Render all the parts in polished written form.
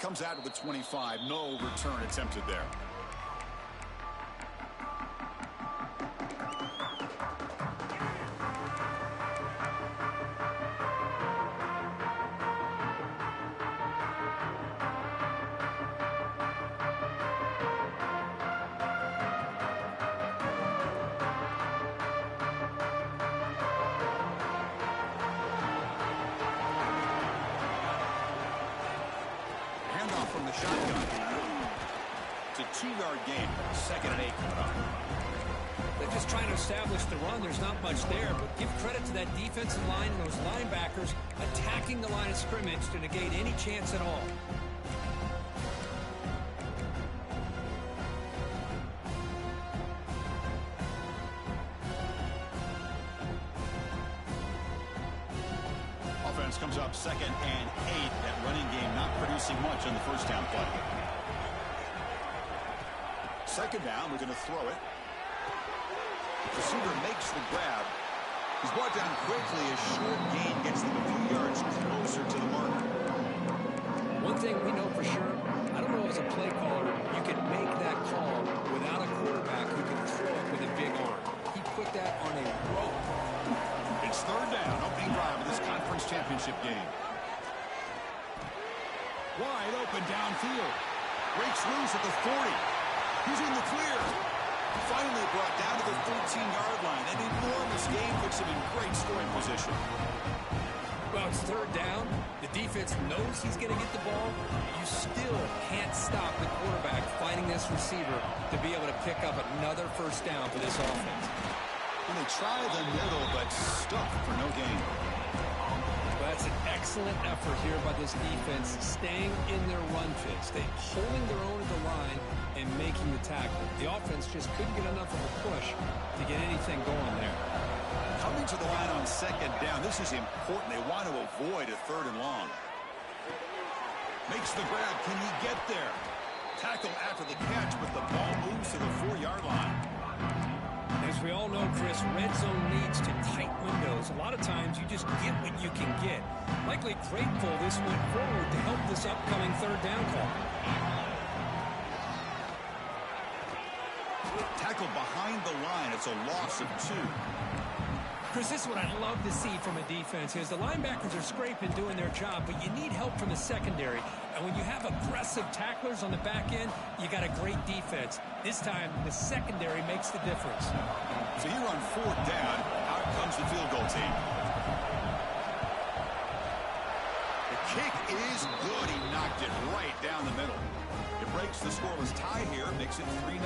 comes out with 25. No return attempted there. From the shotgun. It's a 2-yard gain. 2nd and 8 coming up. They're just trying to establish the run. There's not much there, but give credit to that defensive line and those linebackers attacking the line of scrimmage to negate any chance at all. Offense comes up 2nd and 8. That running game not producing much on the first down play. 2nd down, we're going to throw it. The receiver makes the grab. He's brought down quickly. A short gain gets them a few yards closer to the marker. One thing we know for sure, I don't know as a play caller, you can make that call without a quarterback who can throw it with a big arm. He put that on a rope. It's 3rd down, opening drive of this conference championship game. Wide open downfield. Breaks loose at the 40. He's in the clear. Finally brought down to the 13-yard line. An enormous gain puts him in great scoring position. Well, it's 3rd down. The defense knows he's going to get the ball. You still can't stop the quarterback finding this receiver to be able to pick up another 1st down for this offense. And they try the middle, but stuck for no gain. Well, that's an excellent effort here by this defense, staying in their run fit, staying holding their own at the line and making the tackle. The offense just couldn't get enough of a push to get anything going there. Coming to the line on 2nd down, this is important. They want to avoid a 3rd and long. Makes the grab. Can he get there? Tackle after the catch, but the ball moves to the 4-yard line. As we all know, Chris, red zone leads to tight windows. A lot of times you just get what you can get. Likely grateful this went forward to help this upcoming 3rd down call. Tackle behind the line. It's a loss of 2. Chris, this is what I love to see from a defense is the linebackers are scraping, doing their job, but you need help from the secondary. And when you have aggressive tacklers on the back end, you got a great defense. This time, the secondary makes the difference. So here on 4th down, out comes the field goal team. The kick is good. He knocked it right down the middle. It breaks the scoreless tie here, makes it 3-0.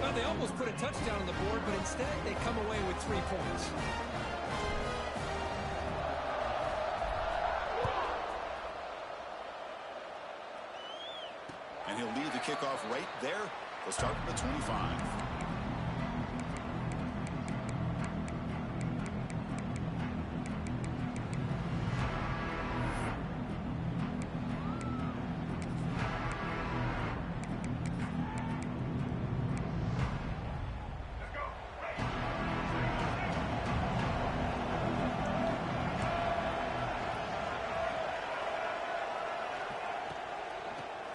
Well, they almost put a touchdown on the board, but instead they come away with 3 points. And he'll lead the kickoff right there. They'll start from the 25.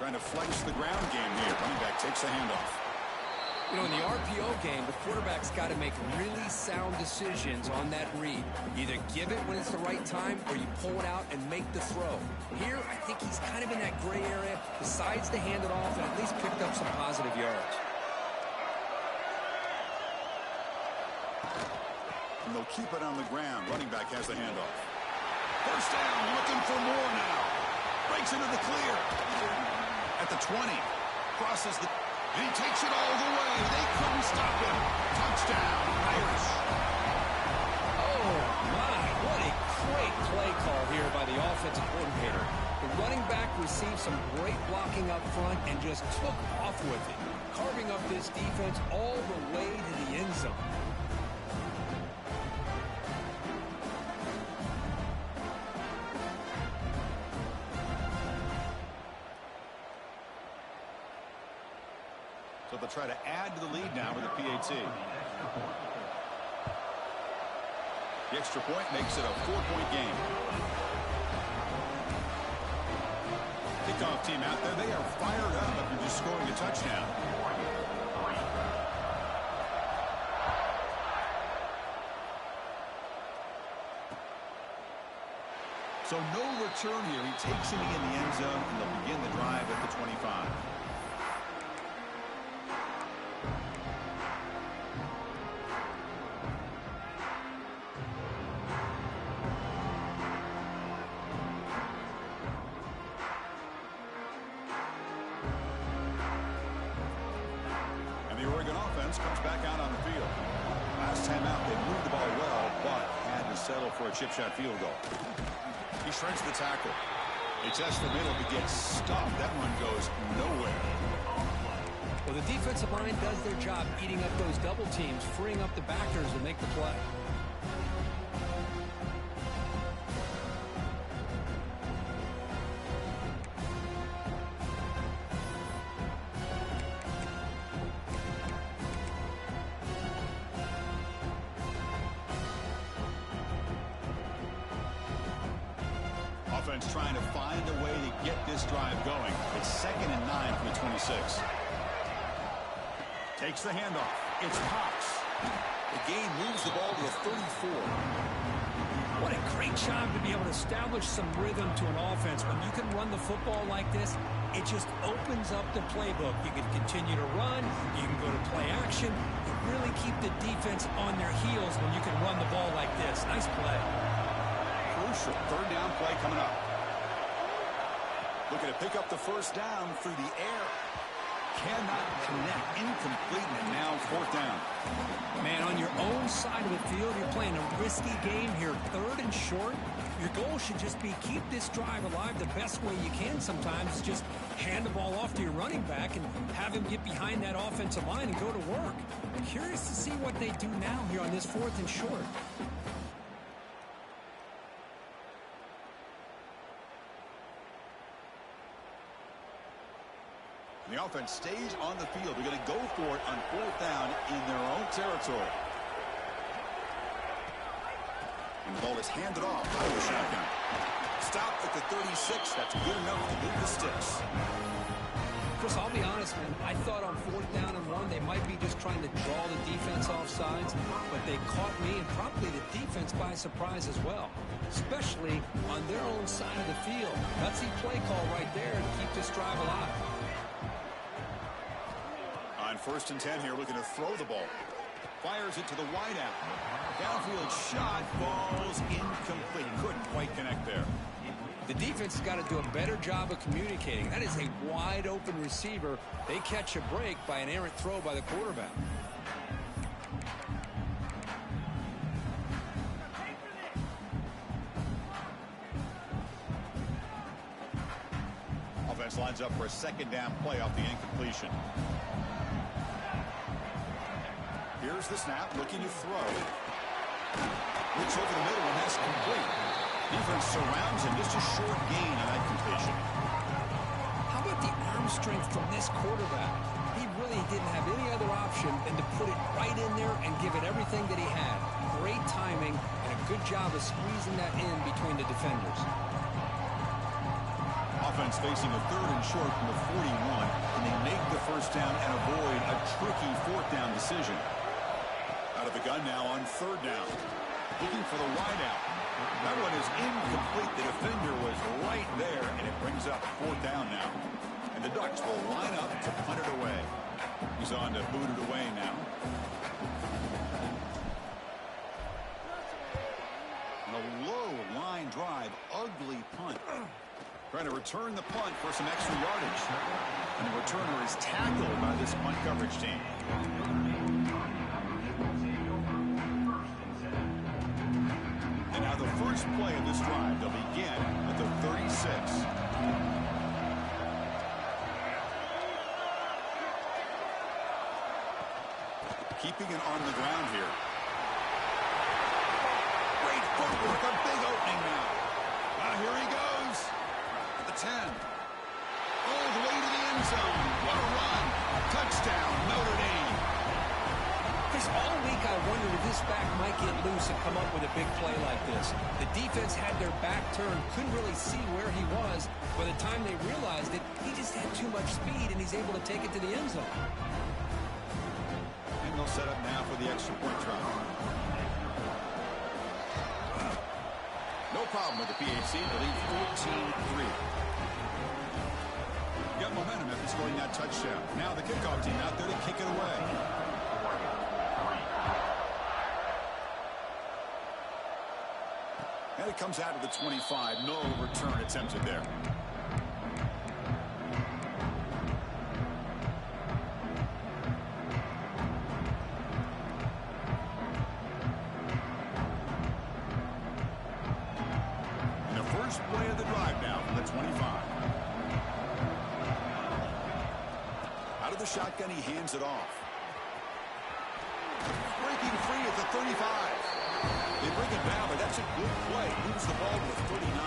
Trying to flex the ground game here. Running back takes the handoff. You know, in the RPO game, the quarterback's got to make really sound decisions on that read. Either give it when it's the right time or you pull it out and make the throw. Here, I think he's kind of in that gray area, decides to hand it off and at least picked up some positive yards. And they'll keep it on the ground. Running back has the handoff. 1st down, looking for more now. Breaks into the clear. At the 20. Crosses the... And he takes it all the way. They couldn't stop him. Touchdown, Irish. Oh, my. What a great play call here by the offensive coordinator. The running back received some great blocking up front and just took off with it, carving up this defense all the way to the end zone. So they'll try to add to the lead now with a PAT. The extra point makes it a 4-point game. Conf team out there, they are fired up after just scoring a touchdown. So no return here. He takes it in the end zone, and they'll begin the drive at the 25. And the Oregon offense comes back out on the field. Last time out, they moved the ball well, but had to settle for a chip shot field goal. He shreds the tackle. He tests the middle, but gets stopped. That one goes nowhere. Well, the defensive line does their job eating up those double teams, freeing up the backers to make the play. Offense trying to find a way to get this drive going. It's 2nd and 9 from the 26. Takes the handoff. It's Cox. The gain moves the ball to the 34. What a great job to be able to establish some rhythm to an offense. When you can run the football like this, it just opens up the playbook. You can continue to run. You can go to play action. You really keep the defense on their heels when you can run the ball like this. Nice play. Crucial 3rd down play coming up. Looking to pick up the 1st down through the air. Cannot connect. Incomplete, and now 4th down. Man, on your own side of the field, you're playing a risky game here. 3rd and short. Your goal should just be keep this drive alive the best way you can sometimes. Just hand the ball off to your running back and have him get behind that offensive line and go to work. Curious to see what they do now here on this 4th and short. The offense stays on the field. They're going to go for it on 4th down in their own territory. And the ball is handed off out of the shotgun. Stopped at the 36. That's good enough to move the sticks. Chris, I'll be honest, man. I thought on 4th down and 1, they might be just trying to draw the defense off sides, but they caught me and probably the defense by surprise as well, especially on their own side of the field. Gutsy play call right there to keep this drive alive. On 1st and 10 here, looking to throw the ball. Fires it to the wideout. Downfield shot falls incomplete. Couldn't quite connect there. The defense has got to do a better job of communicating. That is a wide open receiver. They catch a break by an errant throw by the quarterback. Offense lines up for a 2nd down play off the incompletion. Here's the snap, looking to throw. Looks over the middle and that's complete. Defense surrounds him, just a short gain on that completion. How about the arm strength from this quarterback? He really didn't have any other option than to put it right in there and give it everything that he had. Great timing and a good job of squeezing that in between the defenders. Offense facing a 3rd and short from the 41, and they make the 1st down and avoid a tricky 4th down decision. Out of the gun now on 3rd down. Looking for the wideout. That one is incomplete. The defender was right there, and it brings up 4th down now. And the Ducks will line up to punt it away. He's on to boot it away now. And a low line drive, ugly punt. Trying to return the punt for some extra yardage. And the returner is tackled by this punt coverage team. And now the first play of this drive, they'll begin at the 36. Keeping it on the ground here. Great footwork, a big opening now. Here he goes. At the 10. All the way to the end zone. What a run. Touchdown, Notre Dame. Chris, all week I wondered if this back might get loose and come up with a big play like this. The defense had their back turned, couldn't really see where he was. By the time they realized it, he just had too much speed, and he's able to take it to the end zone. And they'll set up now for the extra point try. No problem with the PHC to lead 14-3. Got momentum after scoring that touchdown. Now the kickoff team out there to kick it away. And it comes out of the 25. No return attempted there. And the first play of the drive now from the 25. Out of the shotgun, he hands it off. Breaking free at the 35. They bring it down, but that's a good play. Moves the ball with 39.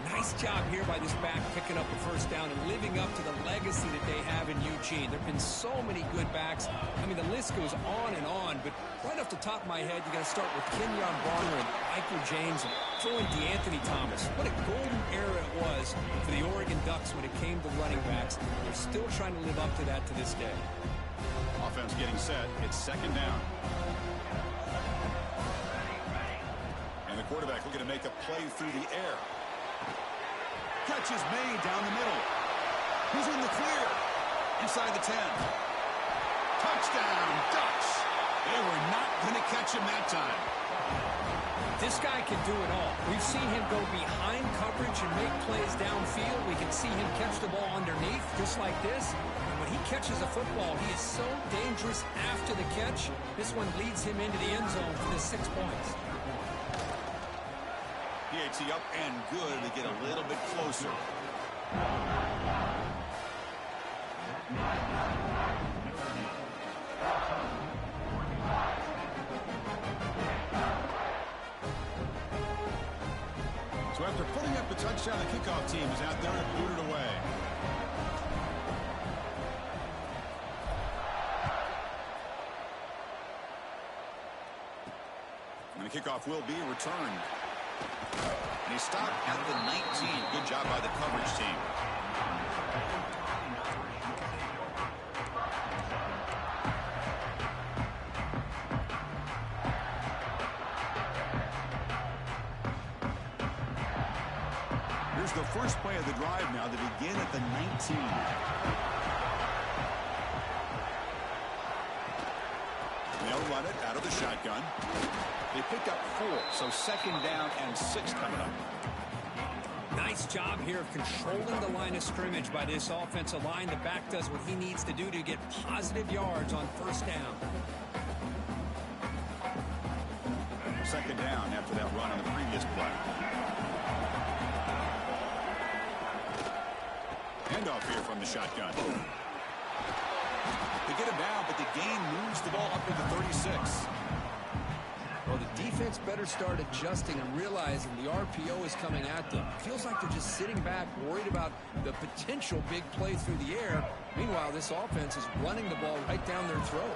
A nice job here by this back picking up a first down and living up to the legacy that they have in Eugene. There have been so many good backs. I mean, the list goes on and on, but right off the top of my head, you got to start with Kenyon Barner and Michael James and throw in DeAnthony Thomas. What a golden era it was for the Oregon Ducks when it came to running backs. They're still trying to live up to that to this day. Offense getting set. It's second down. And the quarterback looking to make a play through the air. Catch is made down the middle. He's in the clear. Inside the 10. Touchdown, Ducks. They were not going to catch him that time. This guy can do it all. We've seen him go behind coverage and make plays downfield. We can see him catch the ball underneath, just like this. And when he catches a football, he is so dangerous after the catch. This one leads him into the end zone for the 6 points. PHC up and good to get a little bit closer. So after putting up the touchdown, the kickoff team is out there to boot it away. And the kickoff will be returned. And he stopped at the 19. Good job by the coverage team. Here's the first play of the drive now to begin at the 19. They'll run it out of the shotgun. They pick up 4, so second down and 6 coming up. Nice job here of controlling the line of scrimmage by this offensive line. The back does what he needs to do to get positive yards on first down. Second down after that run on the previous play. Handoff here from the shotgun. They get him down, but the gain moves the ball up to the 36. Well, the defense better start adjusting and realizing the RPO is coming at them. Feels like they're just sitting back, worried about the potential big play through the air. Meanwhile, this offense is running the ball right down their throat.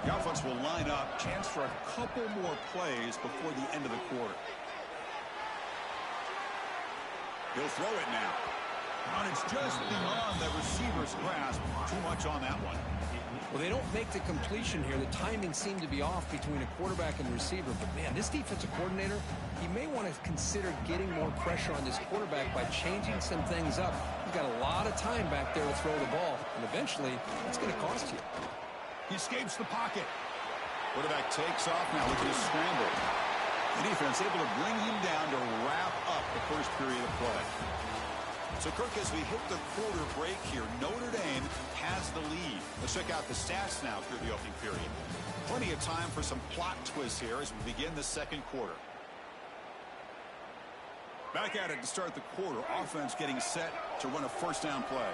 The offense will line up. Chance for a couple more plays before the end of the quarter. He'll throw it now. And it's just beyond the receiver's grasp. Too much on that one. Well, they don't make the completion here. The timing seemed to be off between a quarterback and receiver. But, man, this defensive coordinator, he may want to consider getting more pressure on this quarterback by changing some things up. He's got a lot of time back there to throw the ball. And eventually, it's going to cost you. He escapes the pocket. Quarterback takes off now looking to scramble. The defense able to bring him down to wrap up the first period of play. So, Kirk, as we hit the quarter break here, Notre Dame has the lead. Let's check out the stats now through the opening period. Plenty of time for some plot twists here as we begin the second quarter. Back at it to start the quarter. Offense getting set to run a first down play.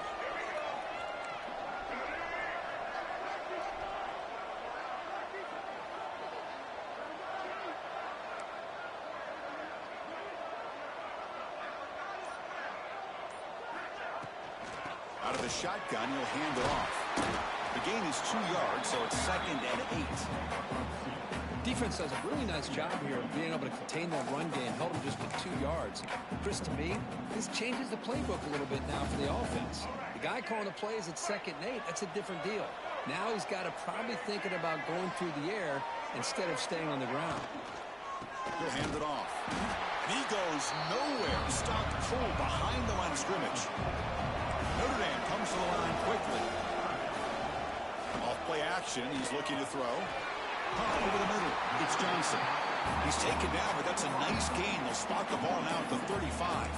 Out of the shotgun, he'll hand it off. The gain is 2 yards, so it's 2nd and 8. Defense does a really nice job here of being able to contain that run game, held him just to 2 yards. Chris, to me, this changes the playbook a little bit now for the offense. The guy calling the plays at 2nd and 8, that's a different deal. Now he's got to probably thinking about going through the air instead of staying on the ground. He'll hand it off. And he goes nowhere. Stopped cold behind the line of scrimmage. Notre Dame comes to the line quickly. Off play action. He's looking to throw. Over the middle. It's Johnson. He's taken down, but that's a nice gain. They'll spot the ball now at the 35.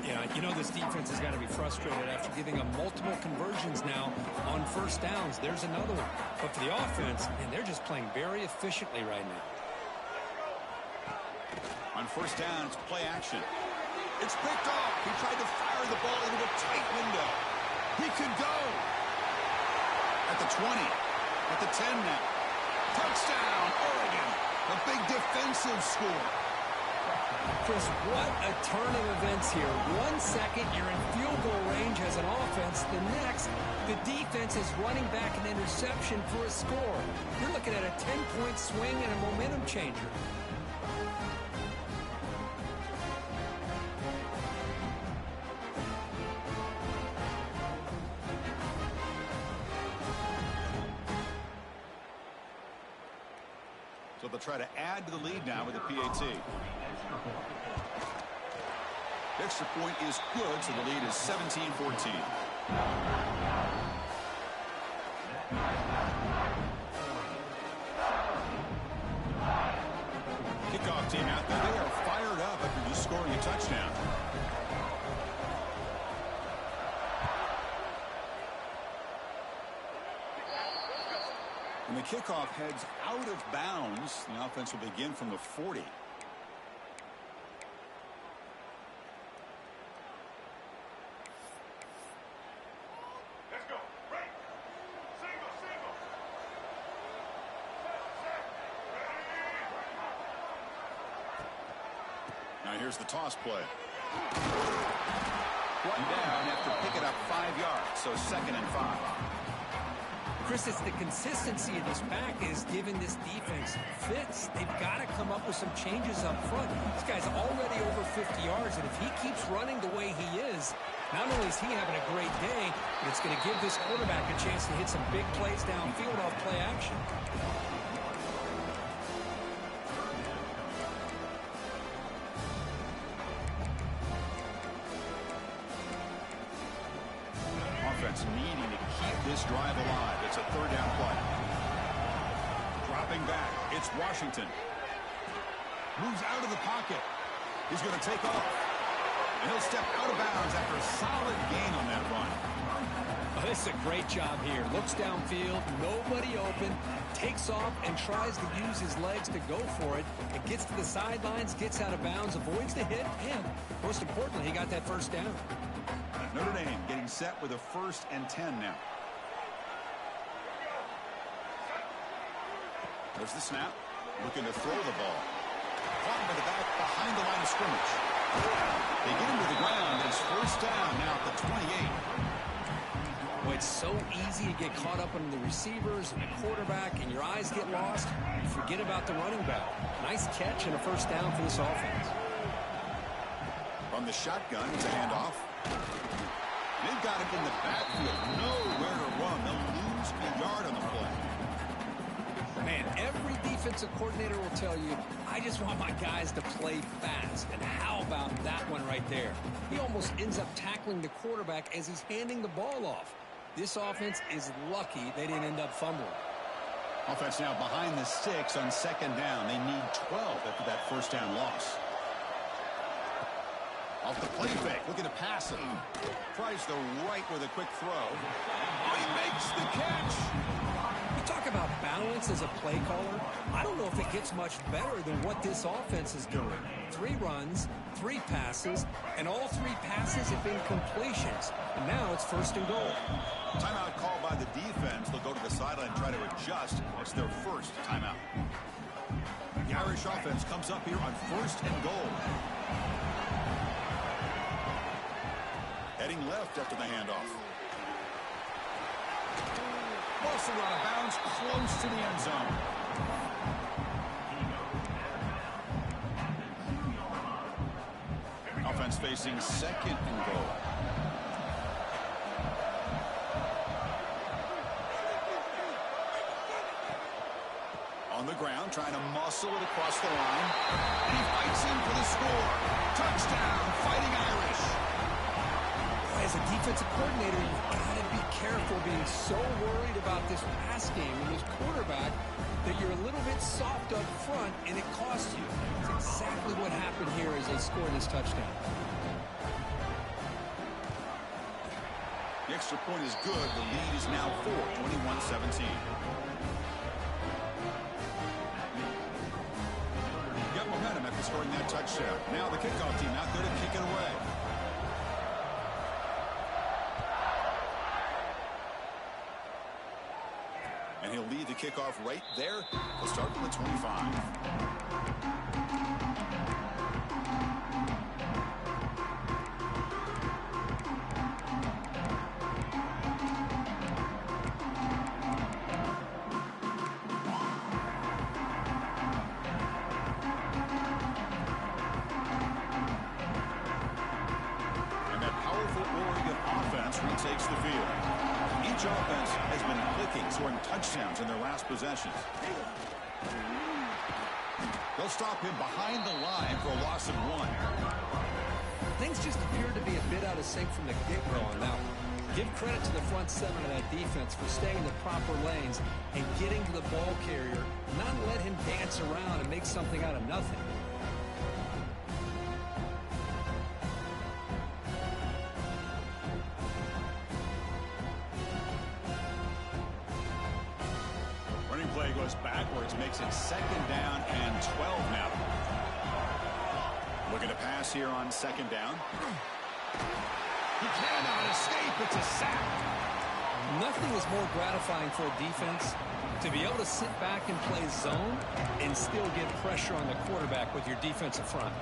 Yeah, you know this defense has got to be frustrated after giving them multiple conversions now on first downs. There's another one. But for the offense, man, they're just playing very efficiently right now. On first down, it's play action. It's picked off. He tried to fire the ball into a tight window. He could go. At the 20. At the 10 now. Touchdown, Oregon. A big defensive score. Chris, what a turn of events here. 1 second, you're in field goal range as an offense. The next, the defense is running back an interception for a score. You're looking at a 10-point swing and a momentum changer. So they'll try to add to the lead now with the PAT. The extra point is good, so the lead is 17-14. Kickoff team out there. They are fired up after just scoring a touchdown. And the kickoff heads out of bounds. The offense will begin from the 40. Let's go. Right. Single, single. Now here's the toss play. One down after picking up 5 yards, so 2nd and 5. Chris, it's the consistency of this back is giving this defense fits. They've got to come up with some changes up front. This guy's already over 50 yards, and if he keeps running the way he is, not only is he having a great day, but it's going to give this quarterback a chance to hit some big plays downfield off play action. Offense needing to keep this drive alive. It's a 3rd down play. Dropping back. It's Washington. Moves out of the pocket. He's going to take off. And he'll step out of bounds after a solid gain on that run. Oh, this is a great job here. Looks downfield, nobody open, takes off and tries to use his legs to go for it. And gets to the sidelines, gets out of bounds, avoids the hit, and most importantly, he got that first down. Notre Dame getting set with a 1st and 10 now. There's the snap. Looking to throw the ball. Caught by the back behind the line of scrimmage. They get him to the ground. It's 1st down now at the 28. Well, it's so easy to get caught up on the receivers and the quarterback, and your eyes get lost. You forget about the running back. Nice catch and a 1st down for this offense. From the shotgun, it's a handoff. They've got it in the backfield. Nowhere to run. They'll lose a yard on the play. Man, every defensive coordinator will tell you, I just want my guys to play fast. And how about that one right there? He almost ends up tackling the quarterback as he's handing the ball off. This offense is lucky they didn't end up fumbling. Offense now behind the 6 on 2nd down. They need 12 after that 1st down loss. Off the play fake, looking to pass it. Tries the right with a quick throw. Oh, he makes the catch. You talk about balance as a play caller. I don't know if it gets much better than what this offense is doing. 3 runs, 3 passes, and all 3 passes have been completions. And now it's 1st and goal. Timeout called by the defense. They'll go to the sideline and try to adjust. It's their 1st timeout. The Irish offense comes up here on 1st and goal. Heading left after the handoff. also out of bounds, close to the end zone. Offense facing second and goal. On the ground, trying to muscle it across the line. And he fights in for the score. Touchdown, Fighting Irish. As a defensive coordinator, you've got to be careful being so worried about this pass game and this quarterback that you're a little bit soft up front and it costs you. It's exactly what happened here as they scored this touchdown. The extra point is good. The lead is now 4, 21-17. Got momentum after scoring that touchdown. Now the kickoff team out there to kick it away. And he'll lead the kickoff right there. He'll start from the 25. Takes the field. Each offense has been clicking, scoring touchdowns in their last possessions. They'll stop him behind the line for a loss of 1. Things just appear to be a bit out of sync from the get-go on that one. Give credit to the front seven of that defense for staying in the proper lanes and getting to the ball carrier, not let him dance around and make something out of nothing. Play goes backwards, makes it 2nd down and 12 now. Looking to pass here on 2nd down. He cannot escape. It's a sack. Nothing is more gratifying for a defense to be able to sit back and play zone and still get pressure on the quarterback with your defensive front.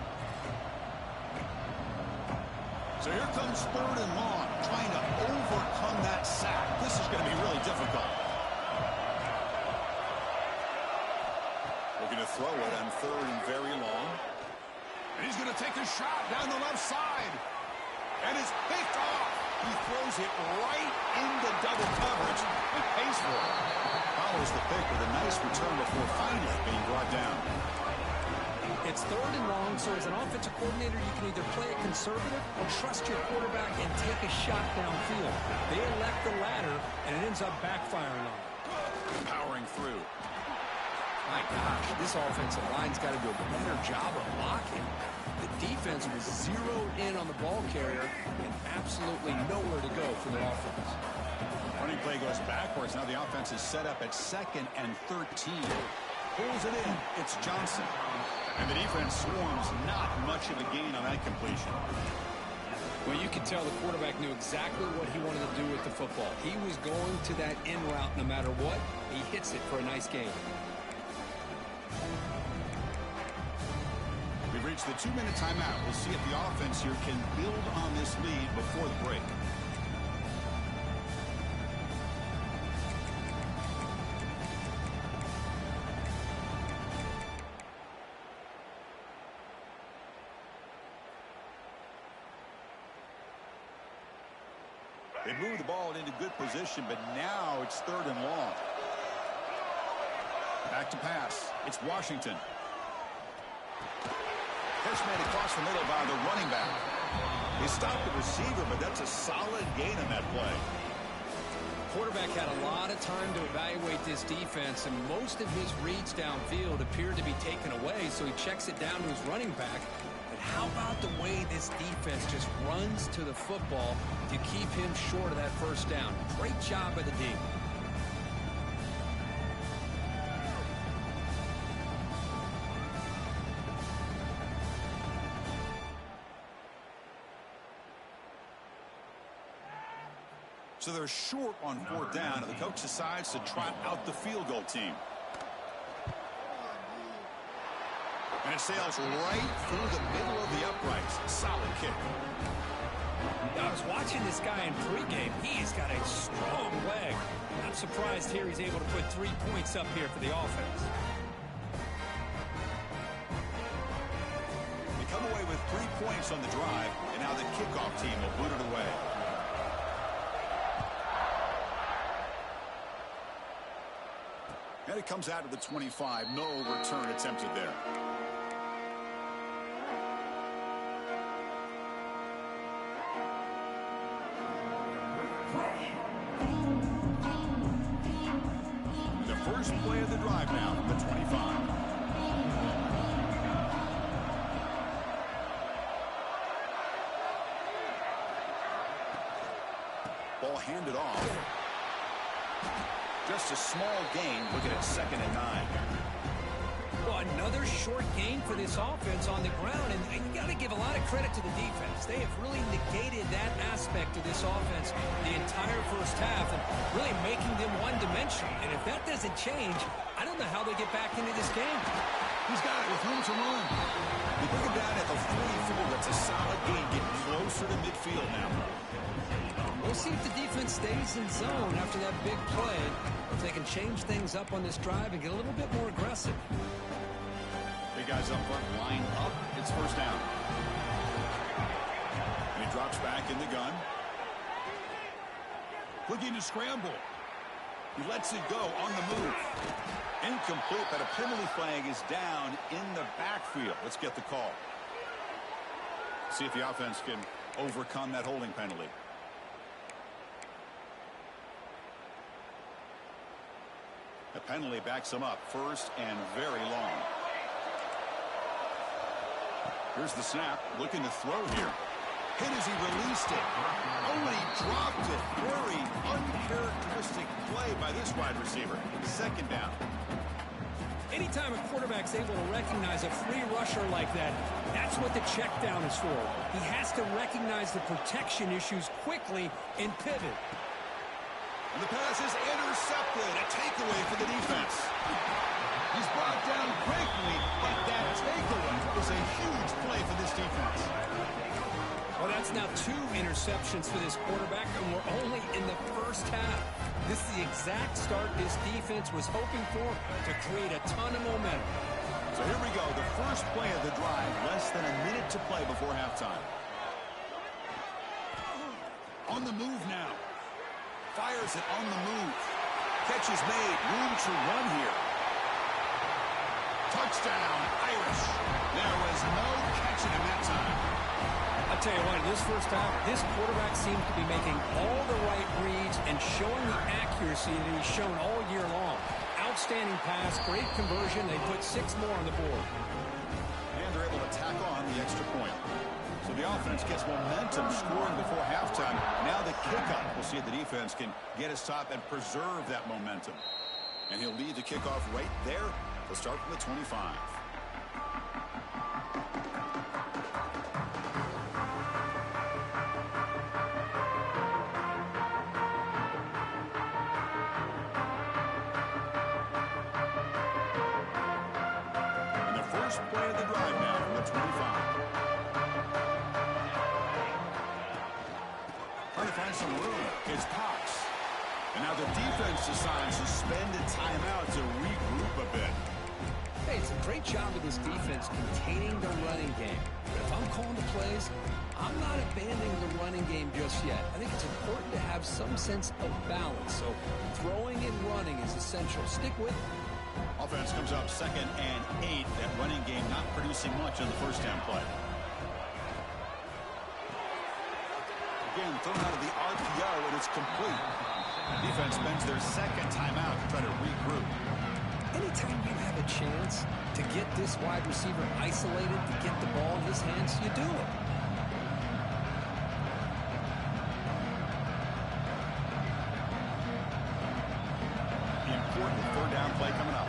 So here comes 3rd and long, trying to overcome that sack. This is going to be really difficult. Looking to throw it on 3rd and very long. And he's going to take a shot down the left side. And it's picked off. He throws it right into double coverage and pays for it. Follows the pick with a nice return before finally being brought down. It's 3rd and long, so as an offensive coordinator, you can either play it conservative or trust your quarterback and take a shot downfield. They elect the latter, and it ends up backfiring on them. Powering through. My gosh, this offensive line's got to do a better job of blocking. The defense was zeroed in on the ball carrier and absolutely nowhere to go for the offense. Running play goes backwards. Now the offense is set up at 2nd and 13. Pulls it in. It's Johnson. And the defense swarms. Not much of a gain on that completion. Well, you could tell the quarterback knew exactly what he wanted to do with the football. He was going to that in route no matter what. He hits it for a nice gain. We've reached the 2-minute timeout. We'll see if the offense here can build on this lead before the break. They moved the ball into good position, but now it's 3rd and long. Back to pass. It's Washington. Catch made across the middle by the running back. He stopped the receiver, but that's a solid gain on that play. Quarterback had a lot of time to evaluate this defense, and most of his reads downfield appeared to be taken away, so he checks it down to his running back. But how about the way this defense just runs to the football to keep him short of that 1st down? Great job by the D. So they're short on 4th down, and the coach decides to trot out the field goal team. And it sails right through the middle of the uprights. Solid kick. I was watching this guy in pregame. He's got a strong leg. Not surprised here he's able to put 3 points up here for the offense. They come away with 3 points on the drive, and now the kickoff team will boot it away. And it comes out of the 25. No return attempted there. The first play of the drive now from the 25. Ball handed off. Just a small gain. Looking at 2nd and 9. Well, another short gain for this offense on the ground, and you got to give a lot of credit to the defense. They have really negated that aspect of this offense the entire first half and really making them one-dimensional. And if that doesn't change, I don't know how they get back into this game. He's got it with room to run. They bring him down at the 44. That's a solid gain, getting closer to midfield now. We'll see if the defense stays in zone after that big play, if they can change things up on this drive and get a little bit more aggressive. Big guys up front, line up. It's first down. And he drops back in the gun. Looking to scramble. He lets it go on the move. Incomplete, but a penalty flag is down in the backfield. Let's get the call. See if the offense can overcome that holding penalty. The penalty backs him up. First and very long. Here's the snap. Looking to throw here. Hit as he released it. Oh, and he dropped it. Very uncharacteristic play by this wide receiver. 2nd down. Anytime a quarterback's able to recognize a free rusher like that, that's what the check down is for. He has to recognize the protection issues quickly and pivot. And the pass is intercepted. A takeaway for the defense. He's brought down quickly, but that takeaway is a huge play for this defense. Well, that's now 2 interceptions for this quarterback, and we're only in the first half. This is the exact start this defense was hoping for to create a ton of momentum. So here we go. The first play of the drive. Less than a minute to play before halftime. On the move now. Fires it on the move. Catch is made. Room to run here. Touchdown, Irish. There was no catching him that time. I'll tell you what, in this first half, this quarterback seems to be making all the right reads and showing the accuracy that he's shown all year long. Outstanding pass, great conversion. They put 6 more on the board. And they're able to tack on the extra point. So the offense gets momentum scoring before halftime. Now the kickoff. We'll see if the defense can get a stop and preserve that momentum. And he'll lead the kickoff right there. They'll start from the 25. And the first play of the drive now from the 25. Trying to find some room. It's Cox. And now the defense decides to spend a timeout to regroup a bit. Hey, it's a great job of this defense containing the running game. But if I'm calling the plays, I'm not abandoning the running game just yet. I think it's important to have some sense of balance. So throwing and running is essential. Stick with it. Offense comes up 2nd and 8. That running game not producing much on the first down play. Again, thrown out of the RPO, and it's complete. Defense spends their 2nd timeout to try to regroup. Anytime you have a chance to get this wide receiver isolated, to get the ball in his hands, you do it. The important 3rd down play coming up.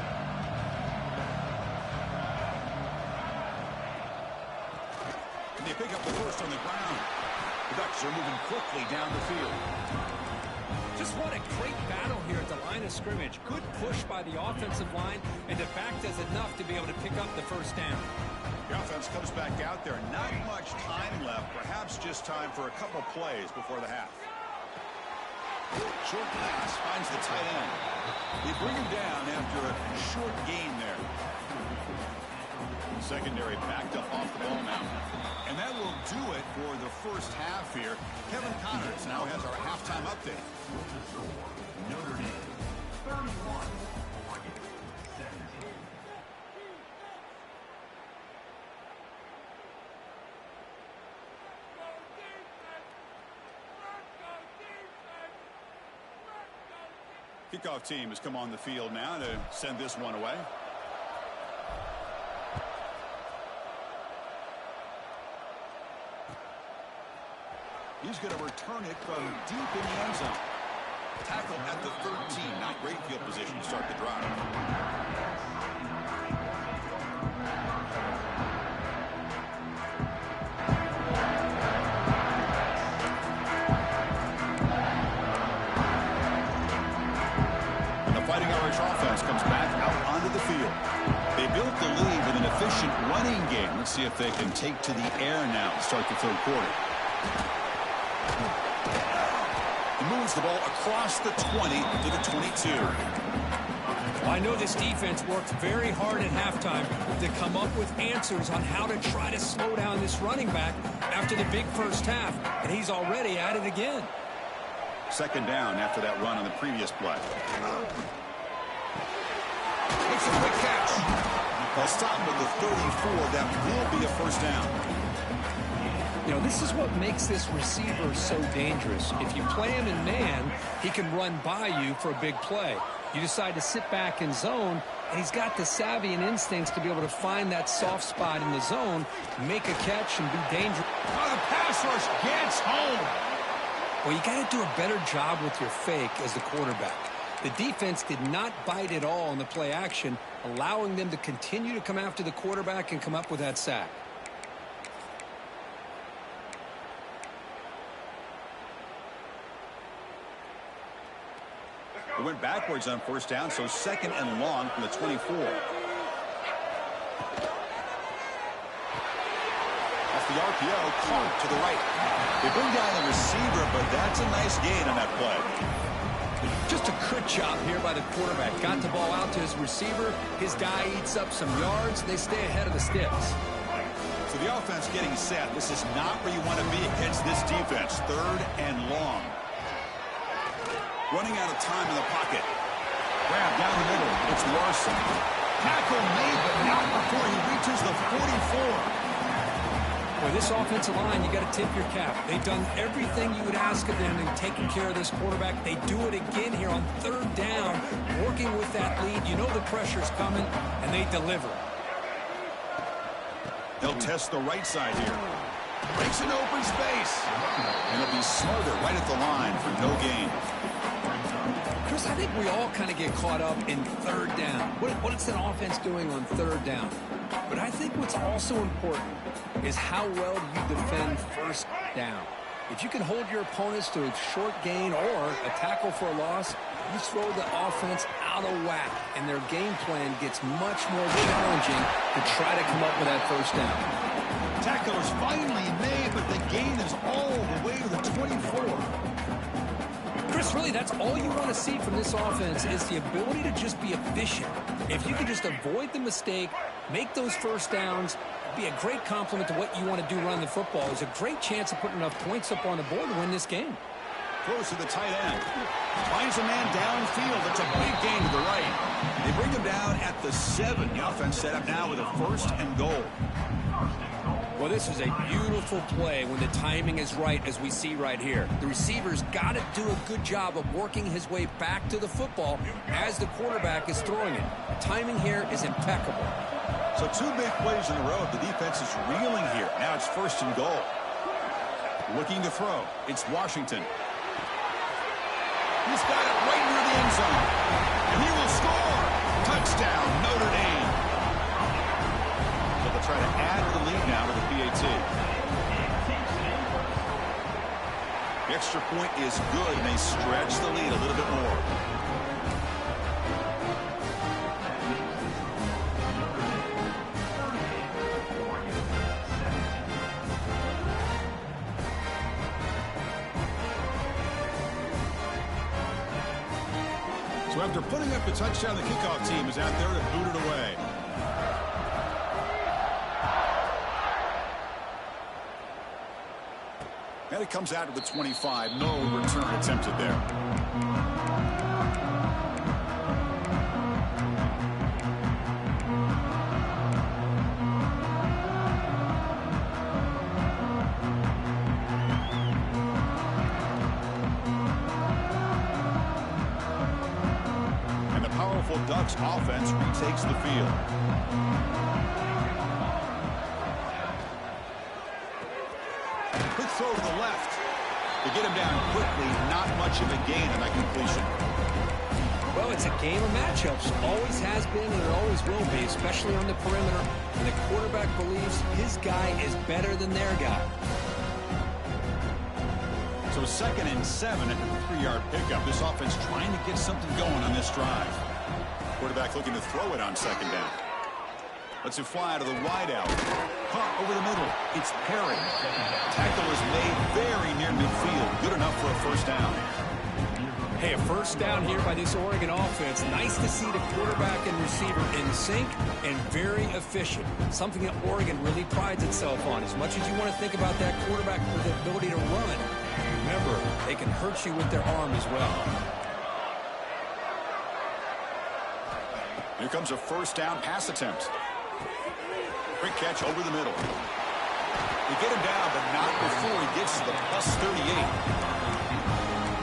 And they pick up the first on the ground. The Ducks are moving quickly down the field. Just what a great battle here at the line of scrimmage. Good push by the offensive line, and the back does enough to be able to pick up the first down. The offense comes back out there. Not much time left. Perhaps just time for a couple plays before the half. Short pass finds the tight end. They bring him down after a short gain there. Secondary backed up off the ball now. And that will do it for the first half here. Kevin Connors now has our halftime update. Notre Dame, 31, 17. Kickoff team has come on the field now to send this one away. He's going to return it from deep in the end zone. Tackle at the 13. Not great field position to start the drive. And the Fighting Irish offense comes back out onto the field. They built the lead with an efficient running game. Let's see if they can take to the air now to start the third quarter. He moves the ball across the 20 to the 22. I know this defense worked very hard at halftime to come up with answers on how to try to slow down this running back after the big first half, and he's already at it again. Second down after that run on the previous play. Makes a quick catch. They'll stop at the 34. That will be a first down. You know, this is what makes this receiver so dangerous. If you play him in man, he can run by you for a big play. You decide to sit back in zone, and he's got the savvy and instincts to be able to find that soft spot in the zone, make a catch, and be dangerous. Oh, the pass rush gets home. Well, you got to do a better job with your fake as the quarterback. The defense did not bite at all in the play action, allowing them to continue to come after the quarterback and come up with that sack. It went backwards on first down, so second and long from the 24. Off the RPO, caught to the right. They bring down the receiver, but that's a nice gain on that play. Just a good job here by the quarterback. Got the ball out to his receiver. His guy eats up some yards. They stay ahead of the sticks. So the offense getting set. This is not where you want to be against this defense. Third and long. Running out of time in the pocket. Grab down the middle. It's Larson. Tackle made, but not before he reaches the 44. Boy, this offensive line, you got to tip your cap. They've done everything you would ask of them in taking care of this quarterback. They do it again here on third down, working with that lead. You know the pressure's coming, and they deliver. They'll test the right side here. Breaks into open space. And it'll be Smarter right at the line for no gain. Chris, I think we all kind of get caught up in third down. What is an offense doing on third down? But I think what's also important is how well you defend first down. If you can hold your opponents to a short gain or a tackle for a loss, you throw the offense out of whack, and their game plan gets much more challenging to try to come up with that first down. Tackle is finally made, but the gain is all the way to the 24. Chris, really, that's all you want to see from this offense is the ability to just be efficient. If you can just avoid the mistake, make those first downs, be a great compliment to what you want to do running the football. There's a great chance of putting enough points up on the board to win this game. Throws to the tight end. Finds a man downfield. It's a big gain to the right. They bring him down at the 7. The offense set up now with a first and goal. Well, this is a beautiful play when the timing is right, as we see right here. The receiver's got to do a good job of working his way back to the football as the quarterback is throwing it. The timing here is impeccable. So 2 big plays in a row. The defense is reeling here. Now it's first and goal. Looking to throw. It's Washington. He's got it right near the end zone. And he will score. Touchdown, Notre Dame. So they'll try to add to the lead now with the PAT. The extra point is good, and they stretch the lead a little bit more. So after putting up the touchdown, the kickoff team is out there to boot it away. And it comes out to the 25. No return attempted there. Ducks offense retakes the field. Quick throw to the left. To get him down quickly, not much of a gain on that completion. Well, it's a game of matchups. Always has been and it always will be, especially on the perimeter. And the quarterback believes his guy is better than their guy. So 2nd and 7 at the 3-yard pickup. This offense trying to get something going on this drive. Quarterback looking to throw it on 2nd down. Lets it fly to the wideout. Caught over the middle. It's Perry. Tackle is made very near midfield. Good enough for a first down. Hey, a first down here by this Oregon offense. Nice to see the quarterback and receiver in sync and very efficient. Something that Oregon really prides itself on. As much as you want to think about that quarterback with the ability to run, remember, they can hurt you with their arm as well. Here comes a first down pass attempt. Quick catch over the middle. They get him down, but not before he gets to the +38.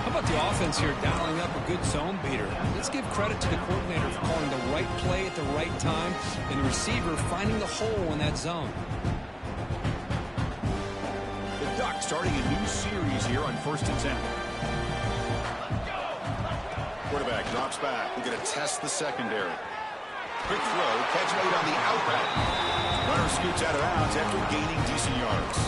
How about the offense here dialing up a good zone beater? Let's give credit to the coordinator for calling the right play at the right time and the receiver finding the hole in that zone. The Ducks starting a new series here on 1st and 10. Quarterback drops back. We're going to test the secondary. Quick throw, catch made on the out route. Runner scoots out of bounds after gaining decent yards.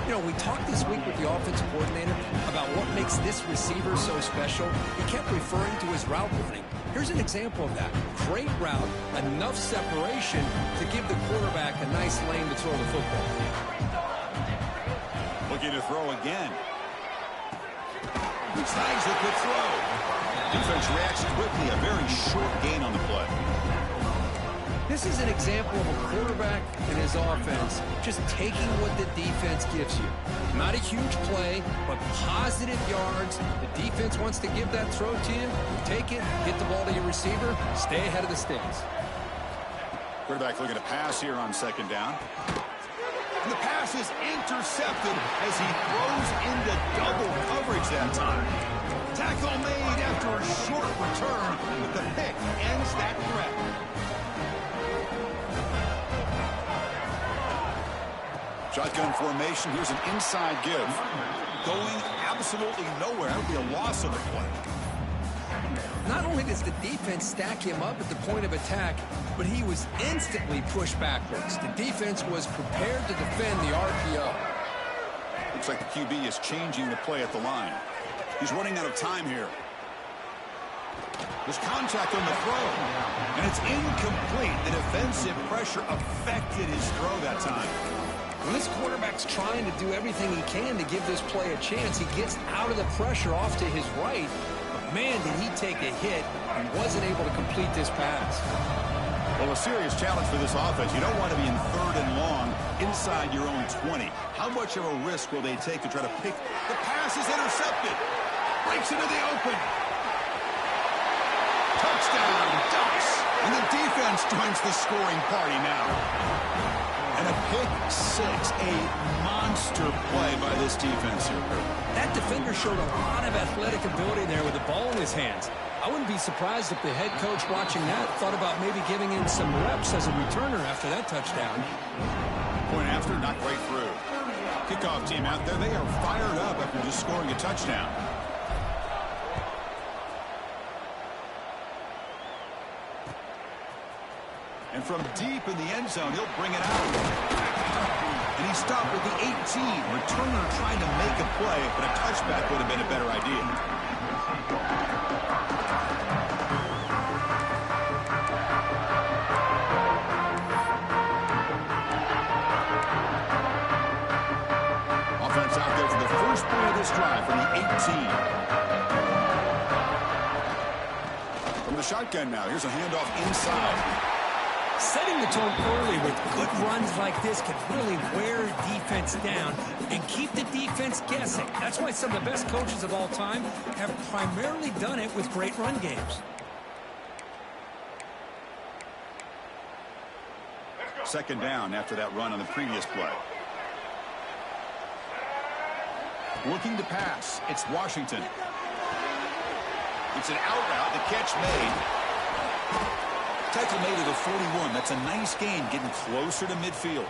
You know, we talked this week with the offensive coordinator about what makes this receiver so special. He kept referring to his route running. Here's an example of that. Great route, enough separation to give the quarterback a nice lane to throw the football. Looking to throw again. Snags the quick throw. Defense reacts quickly. A very short gain on the play. This is an example of a quarterback and his offense just taking what the defense gives you. Not a huge play, but positive yards. The defense wants to give that throw to you. You take it, hit the ball to your receiver, stay ahead of the sticks. Quarterback looking to pass here on 2nd down. And the pass is intercepted as he throws into double coverage that time. Tackle made after a short return, but the pick ends that threat. Shotgun formation. Here's an inside give. Going absolutely nowhere. That would be a loss of the play. Not only does the defense stack him up at the point of attack, but he was instantly pushed backwards. The defense was prepared to defend the RPO. Looks like the QB is changing the play at the line. He's running out of time here. There's contact on the throw, and it's incomplete. The defensive pressure affected his throw that time. When this quarterback's trying to do everything he can to give this play a chance, he gets out of the pressure off to his right. But man, did he take a hit and wasn't able to complete this pass. Well, a serious challenge for this offense. You don't want to be in 3rd and long inside your own 20. How much of a risk will they take to try to pick? The pass is intercepted. Breaks into the open. Touchdown, Ducks. And the defense joins the scoring party now. And a pick six, a monster play by this defense here. That defender showed a lot of athletic ability there with the ball in his hands. I wouldn't be surprised if the head coach watching that thought about maybe giving him some reps as a returner after that touchdown. Point after, not right through. Kickoff team out there, they are fired up after just scoring a touchdown. And from deep in the end zone, he'll bring it out. And he stopped at the 18. Returner trying to make a play, but a touchback would have been a better idea. Offense out there for the first play of this drive from the 18. the shotgun now. Here's a handoff inside. Setting the tone early with good runs like this can really wear defense down and keep the defense guessing. That's why some of the best coaches of all time have primarily done it with great run games. Second down after that run on the previous play. Looking to pass. It's Washington. It's an out route. The catch made. Tackle made at the 41. That's a nice gain, getting closer to midfield.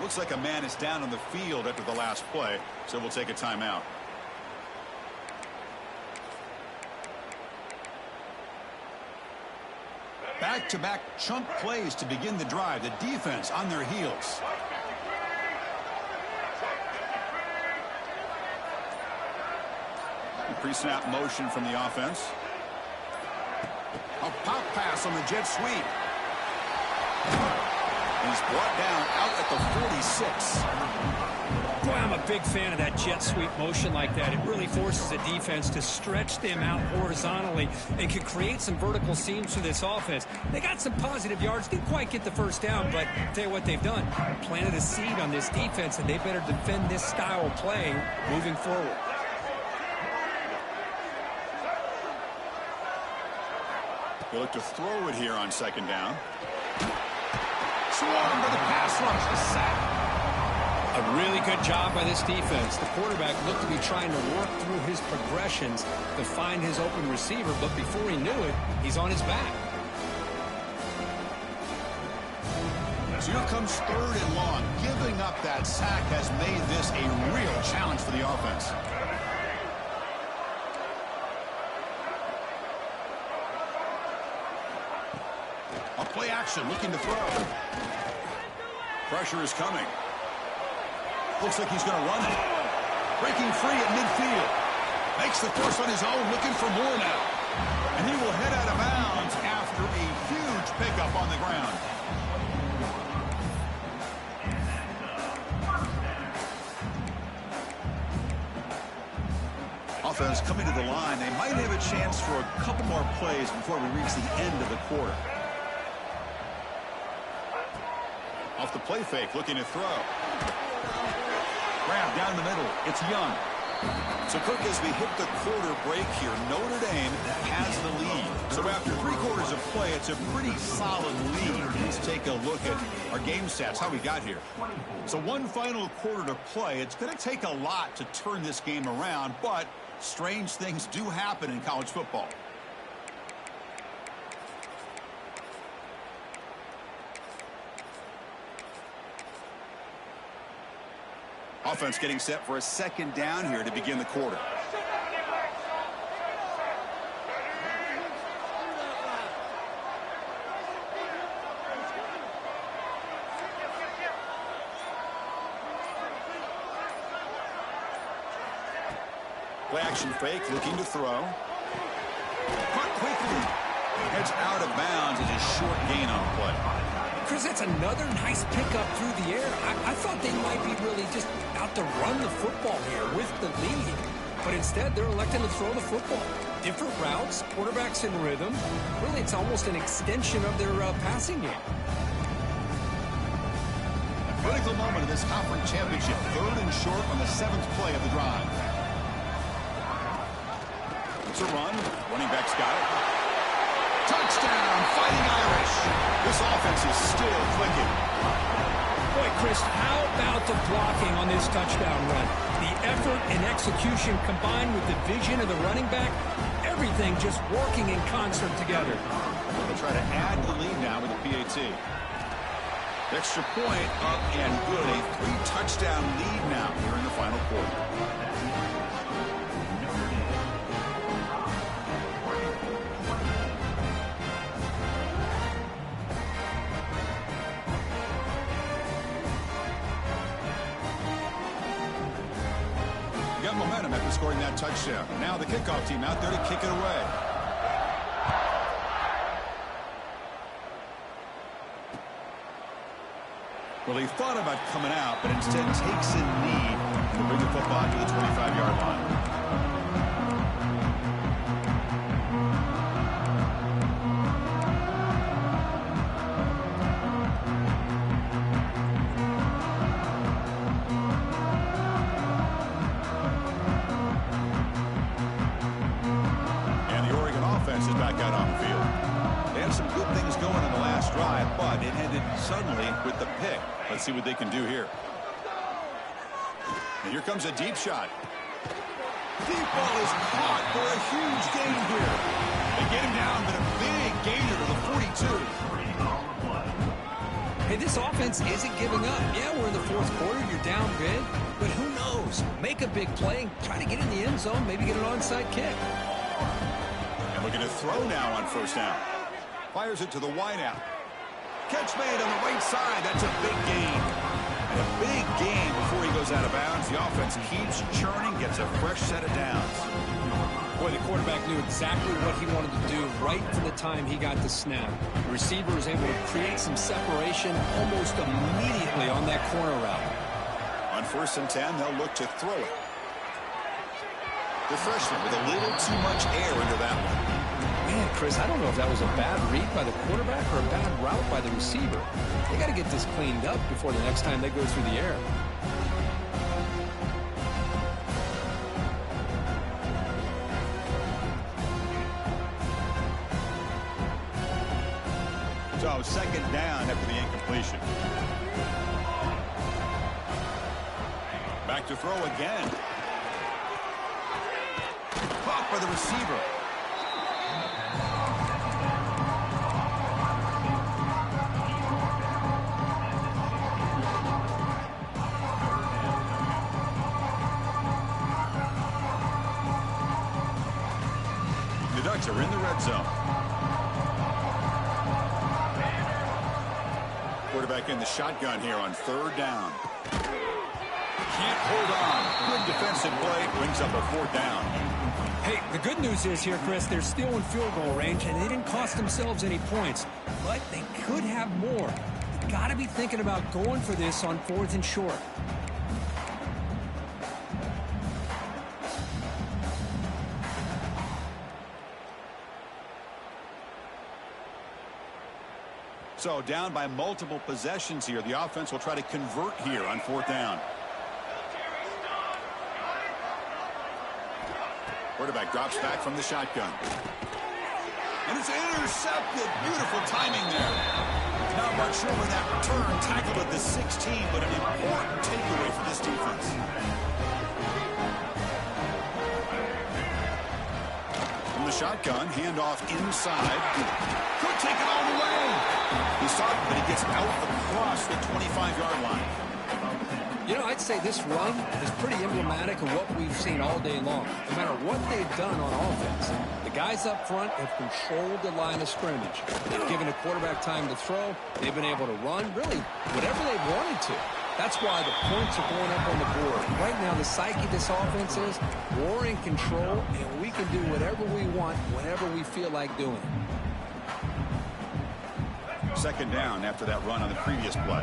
Looks like a man is down on the field after the last play, so we'll take a timeout. Back-to-back chunk plays to begin the drive. The defense on their heels. Pre-snap motion from the offense. A pop pass on the jet sweep. He's brought down out at the 46. Boy, I'm a big fan of that jet sweep motion like that. It really forces the defense to stretch them out horizontally and can create some vertical seams for this offense. They got some positive yards, didn't quite get the first down, but I'll tell you what they've done. Planted a seed on this defense, and they better defend this style of play moving forward. They look to throw it here on second down. Swarmed by the pass rush. A sack. A really good job by this defense. The quarterback looked to be trying to work through his progressions to find his open receiver, but before he knew it, he's on his back. So here comes third and long. Giving up that sack has made this a real challenge for the offense. Play action, looking to throw. Pressure is coming. Looks like he's going to run it. Breaking free at midfield. Makes the course on his own, looking for more now. And he will head out of bounds after a huge pickup on the ground. Offense coming to the line. They might have a chance for a couple more plays before we reach the end of the quarter. Off the play fake, looking to throw. Grab down the middle. It's Young. So, Cook, as we hit the quarter break here, Notre Dame has the lead. So after 3 quarters of play, it's a pretty solid lead. Let's take a look at our game stats, how we got here. So one final quarter to play. It's going to take a lot to turn this game around, but strange things do happen in college football. Offense getting set for a second down here to begin the quarter. Play action fake, looking to throw. Caught quickly. Heads out of bounds as a short gain on the play. Chris, that's another nice pickup through the air. I thought they might be really just out to run the football here with the lead. But instead, they're electing to throw the football. Different routes, quarterbacks in rhythm. Really, it's almost an extension of their passing game. Critical moment of this conference championship. 3rd and short on the 7th play of the drive. It's a run. Running back's got it. Touchdown, Fighting Irish. This offense is still clicking. Boy, Chris, how about the blocking on this touchdown run? The effort and execution combined with the vision of the running back, everything just working in concert together. They'll try to add the lead now with the PAT. Extra point up and good. A 3-touchdown lead now here in the final quarter. Momentum after scoring that touchdown. Now the kickoff team out there to kick it away. Well, he thought about coming out, but instead takes a knee to bring the football to the 25-yard line. drive, but it ended suddenly with the pick. Let's see what they can do here. And here comes a deep shot. Deep ball is caught for a huge gain here. They get him down, but a big gainer to the 42. Hey, this offense isn't giving up. Yeah, we're in the fourth quarter. You're down big. But who knows? Make a big play. Try to get in the end zone. Maybe get an onside kick. And looking to throw now on first down. Fires it to the wideout. Catch made on the right side. That's a big gain. And a big gain before he goes out of bounds. The offense keeps churning, gets a fresh set of downs. Boy, the quarterback knew exactly what he wanted to do right from the time he got the snap. The receiver was able to create some separation almost immediately on that corner route. On 1st and 10, they'll look to throw it. The freshman with a little too much air into that one. Man, Chris, I don't know if that was a bad read by the quarterback or a bad route by the receiver. They got to get this cleaned up before the next time they go through the air. So, second down after the incompletion. Back to throw again. Caught by the receiver. The Ducks are in the red zone. Quarterback in the shotgun here on 3rd down. Can't hold on. Good defensive play. Brings up a 4th down. Hey, the good news is here, Chris, they're still in field goal range, and they didn't cost themselves any points. But they could have more. You've got to be thinking about going for this on 4th and short. So down by multiple possessions here. The offense will try to convert here on 4th down. Quarterback drops back from the shotgun. And it's intercepted. Beautiful timing there. Not much room in that return. Tackled at the 16, but an important takeaway for this defense. From the shotgun, handoff inside. Could take it all the way. He saw it, but he gets out across the 25-yard line. You know, I'd say this run is pretty emblematic of what we've seen all day long. No matter what they've done on offense, the guys up front have controlled the line of scrimmage. They've given the quarterback time to throw. They've been able to run, really, whatever they've wanted to. That's why the points are going up on the board. Right now, the psyche of this offense is we're in control, and we can do whatever we want whenever we feel like doing it. Second down after that run on the previous play.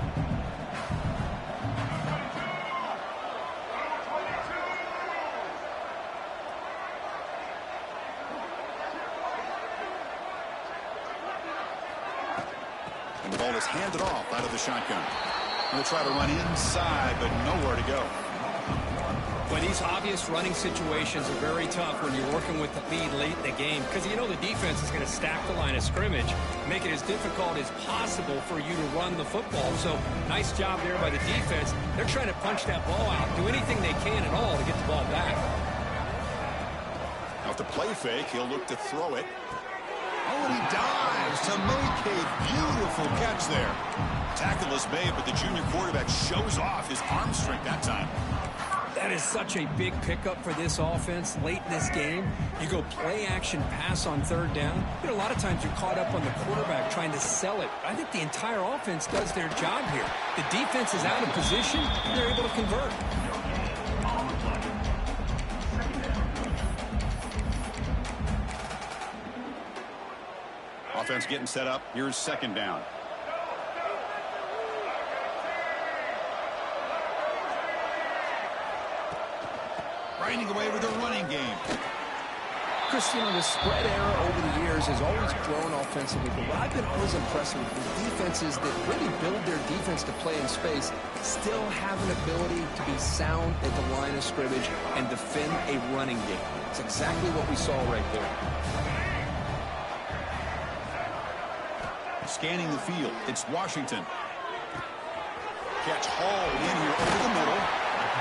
And the ball is handed off out of the shotgun. Going to try to run inside, but nowhere to go. But these obvious running situations are very tough when you're working with the lead late in the game, because you know the defense is going to stack the line of scrimmage, make it as difficult as possible for you to run the football. So nice job there by the defense. They're trying to punch that ball out, do anything they can at all to get the ball back. Now with the play fake, he'll look to throw it. Oh, and he dives to make a beautiful catch there. Tackle is made, but the junior quarterback shows off his arm strength that time. That is such a big pickup for this offense late in this game. You go play action pass on 3rd down. You know, a lot of times you're caught up on the quarterback trying to sell it. I think the entire offense does their job here. The defense is out of position, and they're able to convert. Offense getting set up. Here's 2nd down. Grinding away with a running game. Chris, you know, the spread era over the years has always grown offensively, but what I've been always impressed with defenses that really build their defense to play in space still have an ability to be sound at the line of scrimmage and defend a running game. It's exactly what we saw right there. Scanning the field, it's Washington. Catch hauled in here over the middle.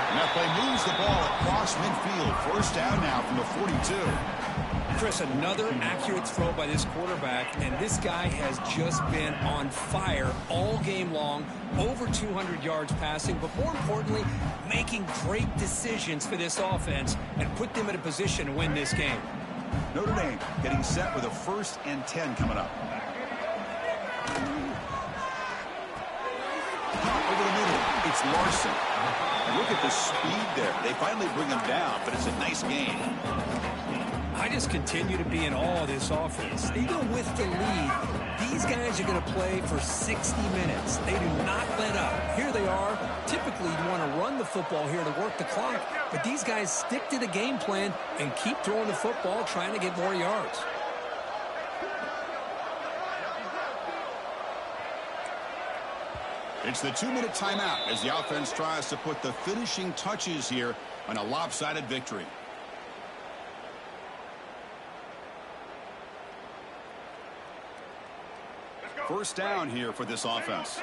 And that play moves the ball across midfield. First down now from the 42. Chris, another accurate throw by this quarterback, and this guy has just been on fire all game long, over 200 yards passing, but more importantly, making great decisions for this offense and put them in a position to win this game. Notre Dame getting set with a 1st and 10 coming up. Over the middle, it's Larson. Look at the speed there. They finally bring him down, but it's a nice gain. I just continue to be in awe of this offense. Even with the lead, these guys are going to play for 60 minutes. They do not let up. Here they are. Typically, you want to run the football here to work the clock, but these guys stick to the game plan and keep throwing the football, trying to get more yards. It's the 2-minute timeout as the offense tries to put the finishing touches here on a lopsided victory. First down here for this offense.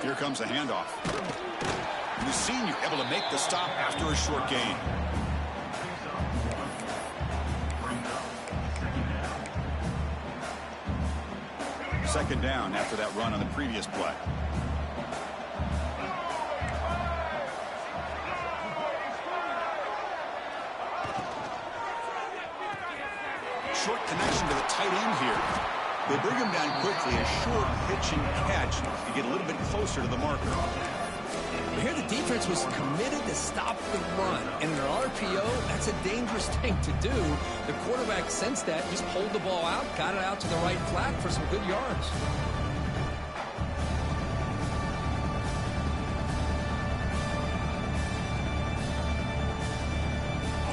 Here comes a handoff. And the senior able to make the stop after a short gain. Second down after that run on the previous play. Short connection to the tight end here. They bring him down quickly, a short pitch and catch to get a little bit closer to the marker. Here the defense was committed to stop the run. And in an RPO, that's a dangerous thing to do. The quarterback sensed that, just pulled the ball out, got it out to the right flat for some good yards.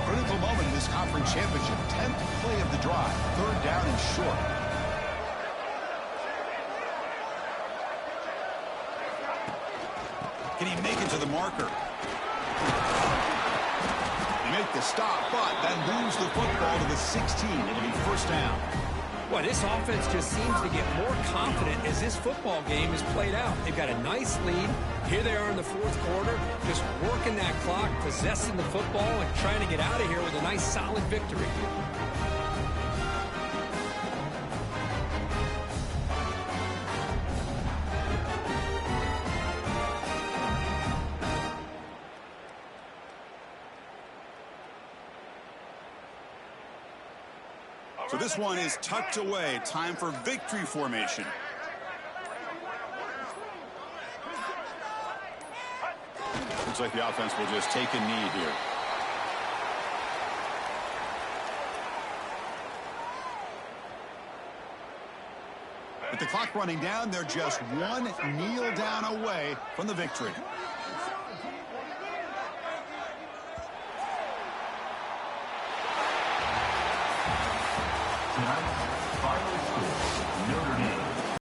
Critical moment in this conference championship. 10th play of the drive. Third down and short. Can he make it to the marker? They make the stop, but then moves the football to the 16. It'll be first down. Well, this offense just seems to get more confident as this football game is played out. They've got a nice lead. Here they are in the fourth quarter, just working that clock, possessing the football, and trying to get out of here with a nice, solid victory. So this one is tucked away. Time for victory formation. Looks like the offense will just take a knee here. With the clock running down, they're just one kneel down away from the victory.